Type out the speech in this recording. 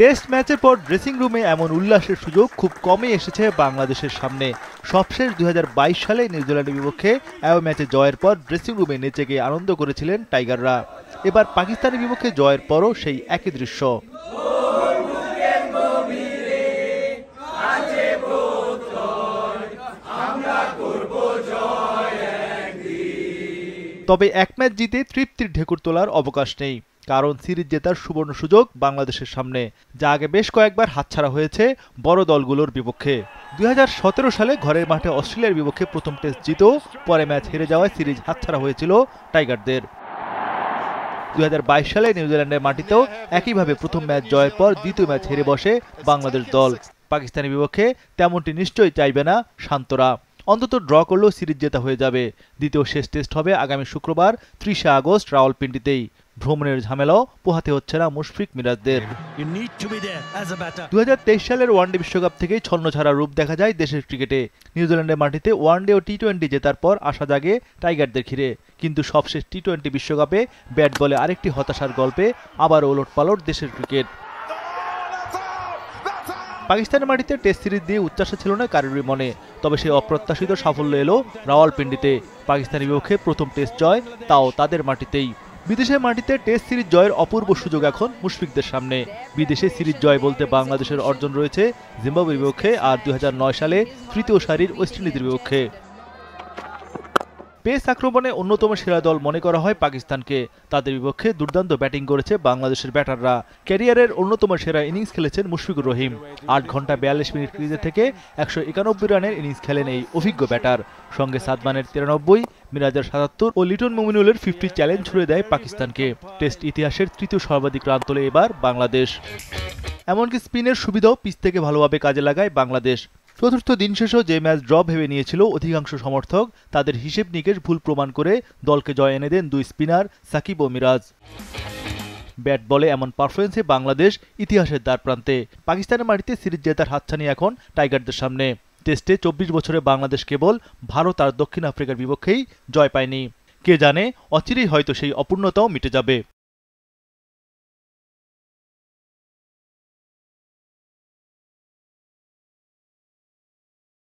Test ম্যাচের পর dressing রুমে এমন উল্লাসের সুযোগ খুব কমই এসেছে বাংলাদেশের সামনে। সবশেষ ২০২২ সালে নিউজিল্যান্ডের বিপক্ষে অ্যাওয়ে ম্যাচে জয়ের পর ড্রেসিং রুমে নেচে গিয়ে আনন্দ করেছিলেন টাইগাররা। এবার পাকিস্তানের বিপক্ষে জয়ের পরও সেই একই দৃশ্য। তবে এক ম্যাচ জিতে তৃপ্তির ঢেকুর তোলার অবকাশ নেই, কারণ সিরিজ জেতার সুবর্ণ সুযোগ বাংলাদেশের সামনে, যা আগে বেশ কয়েকবার হাতছাড়া হয়েছে বড় দলগুলোর বিপক্ষে। ২০১৭ সালে ঘরের মাঠে অস্ট্রেলিয়ার বিপক্ষে প্রথম টেস্ট জিতেও পরে ম্যাচ হেরে যাওয়ায় সিরিজ হাতছাড়া হয়েছিল টাইগারদের। ২০২২ সালে নিউজিল্যান্ডের মাটিতেও একইভাবে প্রথম ম্যাচ জয়ের পর দ্বিতীয় ম্যাচ হেরে বসে বাংলাদেশ দল। পাকিস্তানের বিপক্ষে তেমনটি নিশ্চয়ই চাইবে না শান্তরা। অন্তত ড্র করলেও সিরিজ জেতা হয়ে যাবে। দ্বিতীয় শেষ টেস্ট হবে আগামী শুক্রবার ৩০ আগস্ট রাওয়ালপিন্ডিতেই। ভ্রমণের ঝামেলাও পোহাতে হচ্ছে না মুশফিক মিরাজদের। ২০২৩ সালের ওয়ানডে বিশ্বকাপ থেকেই ছন্নছাড়া রূপ দেখা যায় দেশের ক্রিকেটে। নিউজিল্যান্ডের মাটিতে ওয়ানডে ও টি-20 জেতার পর আশা জাগে টাইগারদের ঘিরে, কিন্তু সবশেষ টি-20 বিশ্বকাপে ব্যাট বলে আরেকটি হতাশার গল্পে আবার ওলটপালট দেশের ক্রিকেট। পাকিস্তানের মাটিতে টেস্ট সিরিজ দিয়ে উচ্চাসা ছিল না কারোরই মনে, তবে সেই অপ্রত্যাশিত সাফল্য এলো রাওয়ালপিন্ডিতে। পাকিস্তানের বিপক্ষে প্রথম টেস্ট জয়, তাও তাদের মাটিতেই। বিদেশের মাটিতে টেস্ট সিরিজ জয়ের অপূর্ব সুযোগ এখন মুশফিকদের সামনে। বিদেশে সিরিজ জয় বলতে বাংলাদেশের অর্জন রয়েছে জিম্বাবুয়ের বিপক্ষে আর ২০০৯ সালে তৃতীয় সারির ওয়েস্ট ইন্ডিজের বিপক্ষে। পেস আক্রমণে অন্যতম সেরা দল মনে করা হয় পাকিস্তানকে। তাদের বিপক্ষে দুর্দান্ত ব্যাটিং করেছে বাংলাদেশের ব্যাটাররা। ক্যারিয়ারের অন্যতম সেরা ইনিংস খেলেছেন মুশফিকুর রহিম। ৮ ঘন্টা ৪২ মিনিট ক্রিজে থেকে ১৯১ রানের ইনিংস খেলেন এই অভিজ্ঞ ব্যাটার। সঙ্গে সাদমানের ৯৩, মিরাজের ৭৭ ও লিটন মুমিনুলের 50 চ্যালেঞ্জ ছুড়ে দেয় পাকিস্তানকে। টেস্ট ইতিহাসের তৃতীয় সর্বাধিক রান তোলে এবার বাংলাদেশ। এমনকি স্পিনের সুবিধাও পিচ থেকে ভালোভাবে কাজে লাগায় বাংলাদেশ। চতুর্থ দিন শেষেও যে ম্যাচ ড্র ভেবে নিয়েছিল অধিকাংশ সমর্থক, তাদের হিসেব নিকেশ ভুল প্রমাণ করে দলকে জয় এনে দেন দুই স্পিনার সাকিব ও মিরাজ। ব্যাট বলে এমন পারফরমেন্সে বাংলাদেশ ইতিহাসের দ্বারপ্রান্তে। পাকিস্তানের মাটিতে সিরিজ জেতার হাতছানি এখন টাইগারদের সামনে। টেস্টে ২৪ বছরে বাংলাদেশ কেবল ভারত আর দক্ষিণ আফ্রিকার বিপক্ষেই জয় পায়নি। কে জানে, অচিরেই হয়তো সেই অপূর্ণতাও মিটে যাবে।